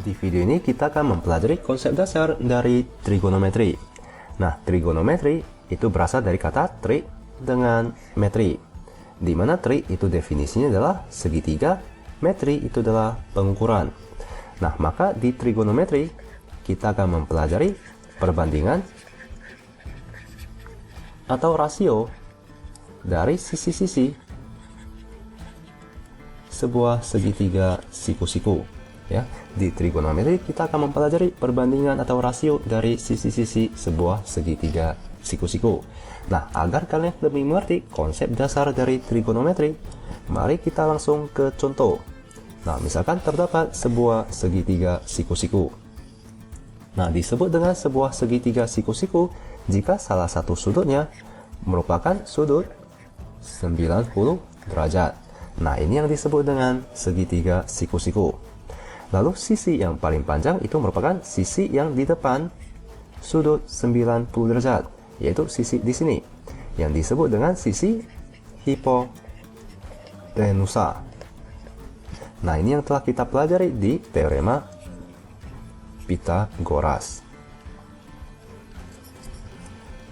Di video ini kita akan mempelajari konsep dasar dari trigonometri. Nah, trigonometri itu berasal dari kata tri dengan metri, di mana tri itu definisinya adalah segitiga, metri itu adalah pengukuran. Nah, maka di trigonometri kita akan mempelajari perbandingan atau rasio dari sisi-sisi sebuah segitiga siku-siku. Ya, di trigonometri kita akan mempelajari perbandingan atau rasio dari sisi-sisi sebuah segitiga siku-siku. Nah, agar kalian lebih mengerti konsep dasar dari trigonometri, mari kita langsung ke contoh. Nah, misalkan terdapat sebuah segitiga siku-siku. Nah, disebut dengan sebuah segitiga siku-siku jika salah satu sudutnya merupakan sudut 90 derajat. Nah, ini yang disebut dengan segitiga siku-siku. Lalu sisi yang paling panjang itu merupakan sisi yang di depan sudut 90 derajat, yaitu sisi di sini, yang disebut dengan sisi hipotenusa. Nah, ini yang telah kita pelajari di teorema Pythagoras.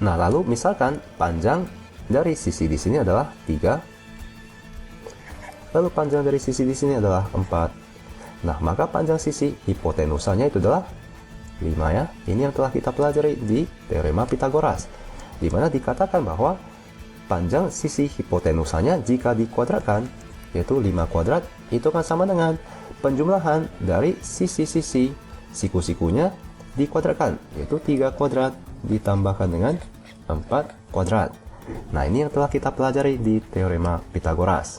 Nah, lalu misalkan panjang dari sisi di sini adalah 3, lalu panjang dari sisi di sini adalah 4. Nah, maka panjang sisi hipotenusanya itu adalah 5 ya. Ini yang telah kita pelajari di teorema Pythagoras, di mana dikatakan bahwa panjang sisi hipotenusanya jika dikuadratkan, yaitu 5 kuadrat, itu akan sama dengan penjumlahan dari sisi-sisi siku-sikunya dikuadratkan, yaitu 3 kuadrat ditambahkan dengan 4 kuadrat. Nah, ini yang telah kita pelajari di teorema Pythagoras.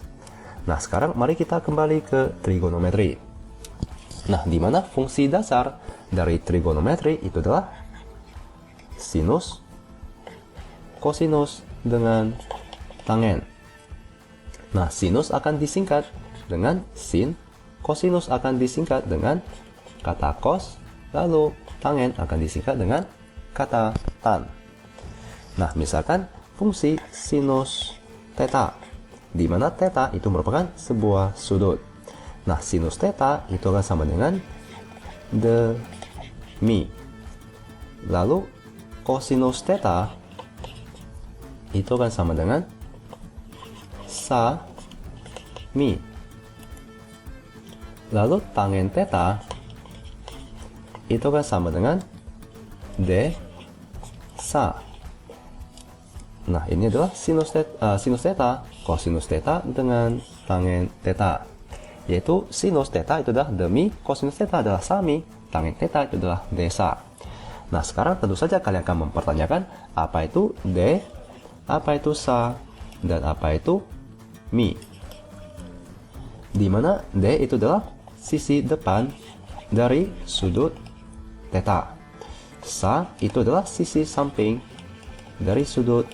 Nah, sekarang mari kita kembali ke trigonometri. Nah, di mana fungsi dasar dari trigonometri itu adalah sinus, kosinus dengan tangen. Nah, sinus akan disingkat dengan sin, kosinus akan disingkat dengan kata cos, lalu tangen akan disingkat dengan kata tan. Nah, misalkan fungsi sinus theta, di mana theta itu merupakan sebuah sudut. Nah, sinus theta itu akan sama dengan demi. Lalu kosinus theta itu akan sama dengan sa mi. Lalu tangen theta itu akan sama dengan d sa. Nah, ini adalah sinus theta, kosinus theta dengan tangen theta, yaitu sinus theta itu adalah demi, kosinus theta adalah sami, tangen theta itu adalah desa. Nah, sekarang tentu saja kalian akan mempertanyakan apa itu d, apa itu sa, dan apa itu mi. Di mana d itu adalah sisi depan dari sudut theta. Sa itu adalah sisi samping dari sudut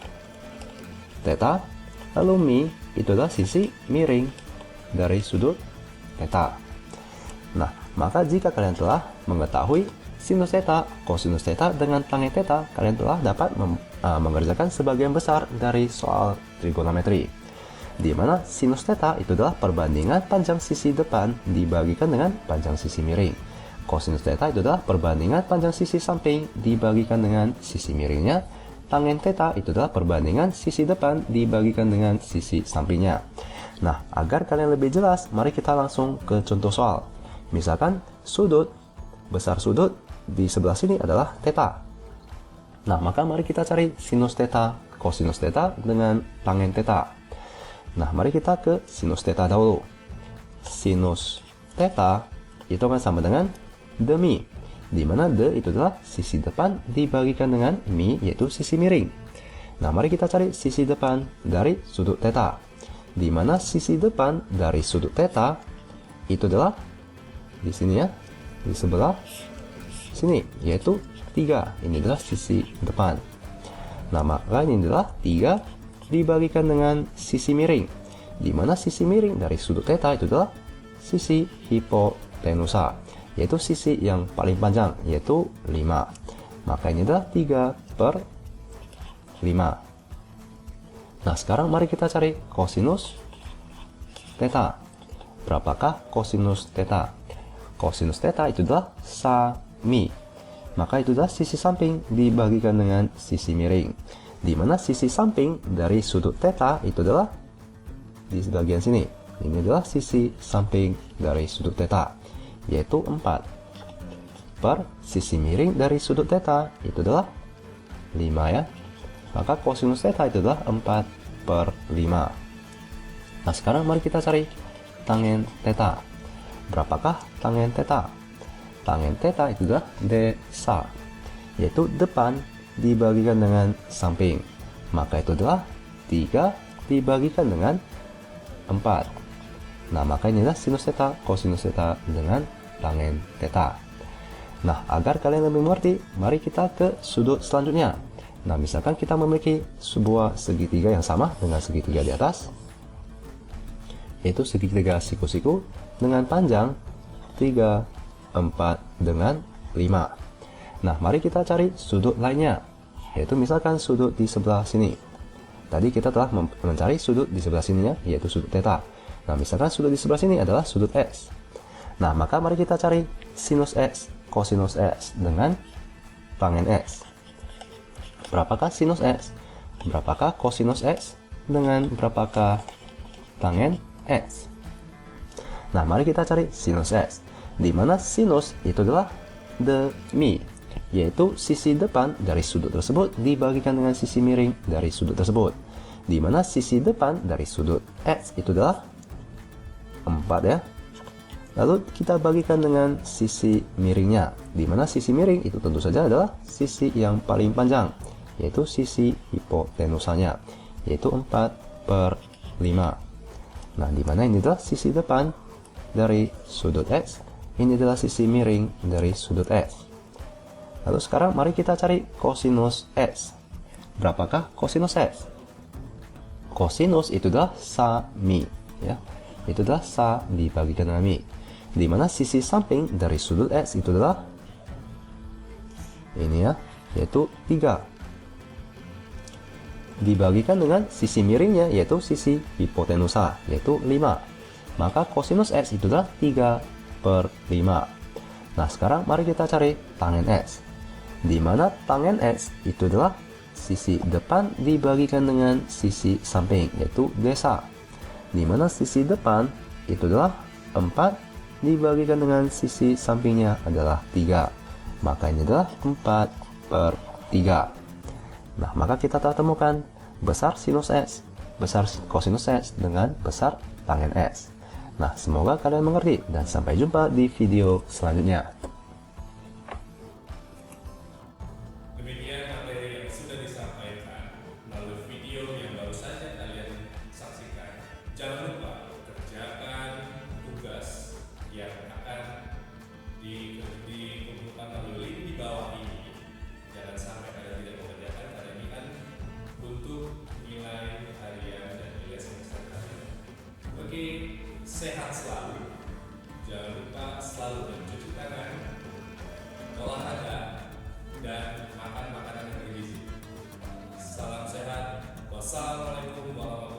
theta. Lalu mi itu adalah sisi miring dari sudut theta. Nah, maka jika kalian telah mengetahui sinus theta, kosinus theta dengan tangen theta, kalian telah dapat mengerjakan sebagian besar dari soal trigonometri, di mana sinus theta itu adalah perbandingan panjang sisi depan dibagikan dengan panjang sisi miring. Kosinus theta itu adalah perbandingan panjang sisi samping dibagikan dengan sisi miringnya. Tangen theta itu adalah perbandingan sisi depan dibagikan dengan sisi sampingnya. Nah, agar kalian lebih jelas, mari kita langsung ke contoh soal. Misalkan besar sudut di sebelah sini adalah theta. Nah, maka mari kita cari sinus theta, kosinus theta dengan tangen theta. Nah, mari kita ke sinus theta dahulu. Sinus theta itu akan sama dengan demi, di mana d itu adalah sisi depan dibagikan dengan mi, yaitu sisi miring. Nah, mari kita cari sisi depan dari sudut theta, di mana sisi depan dari sudut theta itu adalah di sini ya, di sebelah sini, yaitu 3. Ini adalah sisi depan. Nah, maka ini adalah 3 dibagikan dengan sisi miring, di mana sisi miring dari sudut theta itu adalah sisi hipotenusa, yaitu sisi yang paling panjang, yaitu 5. Maka ini adalah 3/5. Nah, sekarang mari kita cari kosinus theta. Berapakah kosinus theta? Kosinus theta itu adalah sa mi. Maka itu adalah sisi samping dibagikan dengan sisi miring. Di mana sisi samping dari sudut theta itu adalah di bagian sini. Ini adalah sisi samping dari sudut theta, yaitu 4. Per sisi miring dari sudut theta itu adalah 5 ya. Maka kosinus theta itu adalah 4/5. Nah, sekarang mari kita cari tangen theta. Berapakah tangen theta? Tangen theta itu adalah d sa, yaitu depan dibagikan dengan samping. Maka itu adalah 3 dibagikan dengan 4. Nah, maka ini adalah sinus theta, kosinus theta dengan tangen theta. Nah, agar kalian lebih mengerti, mari kita ke sudut selanjutnya. Nah, misalkan kita memiliki sebuah segitiga yang sama dengan segitiga di atas, yaitu segitiga siku-siku dengan panjang 3, 4, dengan 5. Nah, mari kita cari sudut lainnya, yaitu misalkan sudut di sebelah sini. Tadi kita telah mencari sudut di sebelah sininya, yaitu sudut theta. Nah, misalkan sudut di sebelah sini adalah sudut X. Nah, maka mari kita cari sinus X, kosinus X dengan tangen X. Berapakah sinus X? Berapakah kosinus X? Dengan berapakah tangen X? Nah, mari kita cari sinus X. Di mana sinus itu adalah the mi, yaitu sisi depan dari sudut tersebut dibagikan dengan sisi miring dari sudut tersebut. Di mana sisi depan dari sudut X itu adalah 4 ya. Lalu kita bagikan dengan sisi miringnya, di mana sisi miring itu tentu saja adalah sisi yang paling panjang, yaitu sisi hipotenusanya, yaitu 4/5. Nah, di mana ini adalah sisi depan dari sudut X, ini adalah sisi miring dari sudut X. Lalu sekarang mari kita cari kosinus X. Berapakah kosinus X? Kosinus itu adalah sa mi ya. Itu adalah sa dibagikan dengan mi. Di mana sisi samping dari sudut X itu adalah ini ya, yaitu 3. Dibagikan dengan sisi miringnya, yaitu sisi hipotenusa, yaitu 5. Maka kosinus X itu adalah 3/5. Nah, sekarang mari kita cari tangen X. Di mana tangen X itu adalah sisi depan dibagikan dengan sisi samping, yaitu desa. Di mana sisi depan itu adalah 4 dibagikan dengan sisi sampingnya adalah 3. Maka ini adalah 4/3. Nah, maka kita telah temukan besar sinus X, besar kosinus X dengan besar tangen X. Nah, semoga kalian mengerti dan sampai jumpa di video selanjutnya. Demikian materi yang sudah disampaikan melalui video yang baru saja kalian saksikan. Jangan lupa kerjakan tugas yang akan dikumpulkan melalui link di bawah ini. Jangan sampai kalian tidak mengerjakan, karena ini kan untuk nilai harian dan nilai semester kalian. Oke, sehat selalu. Jangan lupa selalu mencuci tangan, olahraga, dan makan makanan yang bergizi. Salam sehat. Wassalamualaikum warahmatullahi wabarakatuh.